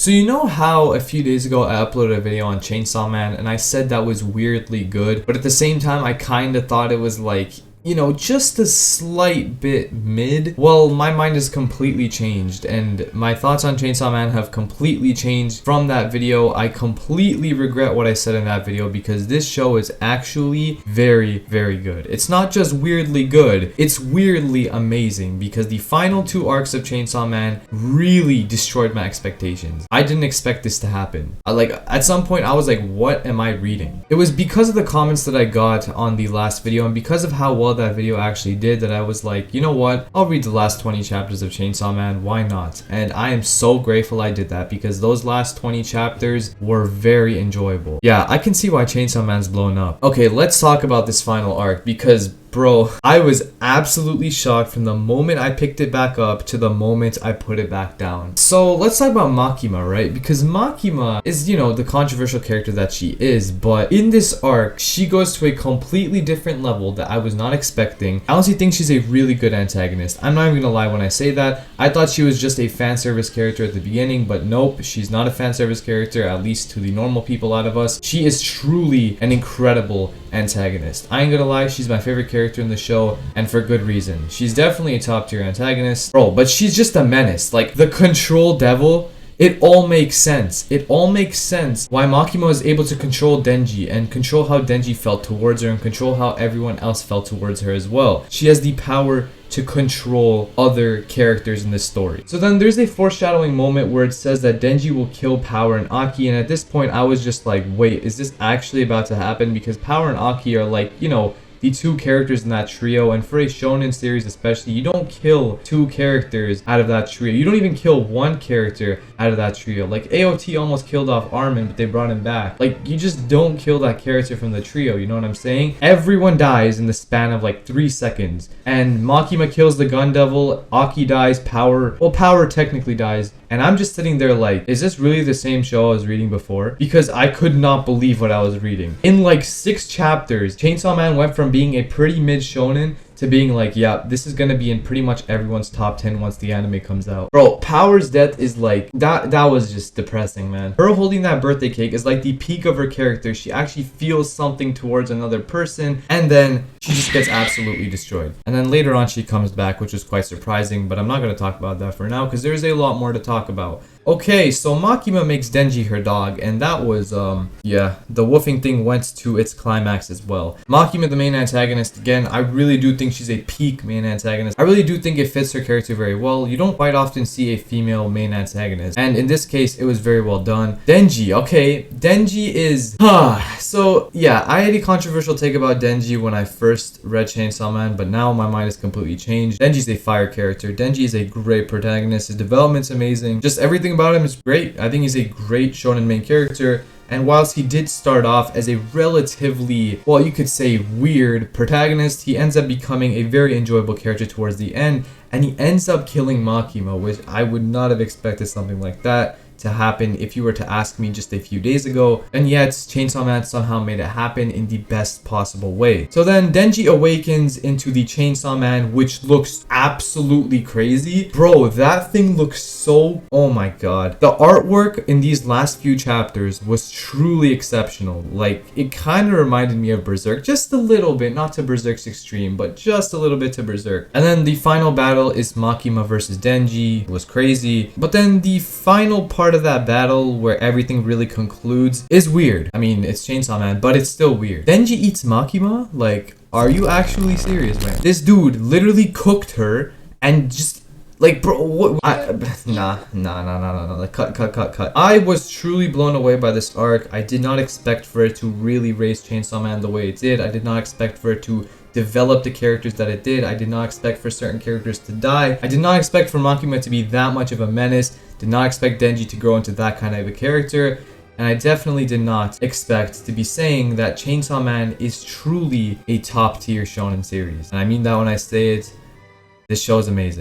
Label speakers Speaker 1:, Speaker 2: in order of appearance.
Speaker 1: So you know how a few days ago I uploaded a video on Chainsaw Man and I said that was weirdly good, but at the same time I kind of thought it was like, you know, just a slight bit mid? Well, my mind has completely changed and my thoughts on Chainsaw Man have completely changed from that video. I completely regret what I said in that video because this show is actually very, very good. It's not just weirdly good, it's weirdly amazing because the final 2 arcs of Chainsaw Man really destroyed my expectations. I didn't expect this to happen. At some point I was like, what am I reading? It was because of the comments that I got on the last video and because of how well that video actually did that I was like, you know what, I'll read the last 20 chapters of Chainsaw Man, why not? And I am so grateful I did that because those last 20 chapters were very enjoyable. Yeah, I can see why Chainsaw Man's blown up. Okay, let's talk about this final arc because bro, I was absolutely shocked from the moment I picked it back up to the moment I put it back down. So let's talk about Makima, right? Because Makima is, you know, the controversial character that she is, but in this arc, she goes to a completely different level that I was not expecting. I honestly think she's a really good antagonist. I'm not even gonna lie when I say that. I thought she was just a fan service character at the beginning, but nope, she's not a fan service character, at least to the normal people out of us. She is truly an incredible antagonist. I ain't gonna lie, she's my favorite character in the show, and for good reason. She's definitely a top tier antagonist, bro, but she's just a menace. Like the control devil, it all makes sense. It all makes sense why Makima is able to control Denji and control how Denji felt towards her and control how everyone else felt towards her as well. She has the power to control other characters in this story. So then there's a foreshadowing moment where it says that Denji will kill Power and Aki, and at this point I was just like, wait, is this actually about to happen? Because Power and Aki are like, you know, the 2 characters in that trio, and for a shonen series especially, you don't kill 2 characters out of that trio. You don't even kill 1 character out of that trio. Like AOT almost killed off Armin, but they brought him back. Like you just don't kill that character from the trio, you know what I'm saying? Everyone dies in the span of like 3 seconds, and Makima kills the Gun Devil, Aki dies, Power technically dies, and I'm just sitting there like, is this really the same show I was reading before? Because I could not believe what I was reading. In like 6 chapters, Chainsaw Man went from being a pretty mid shonen to being like, yeah, this is gonna be in pretty much everyone's top 10 once the anime comes out. Bro, Power's death is like, that was just depressing, man. Her holding that birthday cake is like the peak of her character. She actually feels something towards another person, and then she just gets absolutely destroyed. And then later on she comes back, which is quite surprising, but I'm not gonna talk about that for now because there's a lot more to talk about. Okay, so Makima makes Denji her dog, and that was, yeah, the woofing thing went to its climax as well. Makima, the main antagonist, again, I really do think she's a peak main antagonist. I really do think it fits her character very well. You don't quite often see a female main antagonist, and in this case, it was very well done. Denji, okay, Denji is, so, yeah, I had a controversial take about Denji when I first read Chainsaw Man, but now my mind is completely changed. Denji's a fire character. Denji is a great protagonist. His development's amazing. Just everything about him is great. I think he's a great shonen main character, and whilst he did start off as a relatively, well, you could say weird protagonist, he ends up becoming a very enjoyable character towards the end, and he ends up killing Makima, which I would not have expected something like that to happen if you were to ask me just a few days ago, and yet Chainsaw Man somehow made it happen in the best possible way. So then Denji awakens into the Chainsaw Man, which looks absolutely crazy. Bro, that thing looks so, oh my god. The artwork in these last few chapters was truly exceptional. Like, it kind of reminded me of Berserk, just a little bit, not to Berserk's extreme, but just a little bit to Berserk. And then the final battle is Makima versus Denji. It was crazy. But then the final part of that battle where everything really concludes is weird. I mean, it's Chainsaw Man, but it's still weird. Denji eats Makima? Like, are you actually serious, man? This dude literally cooked her and just, like, bro, what? Nah. Like, cut. I was truly blown away by this arc. I did not expect for it to really raise Chainsaw Man the way it did. I did not expect for it to develop the characters that it did. I did not expect for certain characters to die. I did not expect for Makima to be that much of a menace. Did not expect Denji to grow into that kind of a character. And I definitely did not expect to be saying that Chainsaw Man is truly a top tier shonen series. And I mean that when I say it. This show is amazing.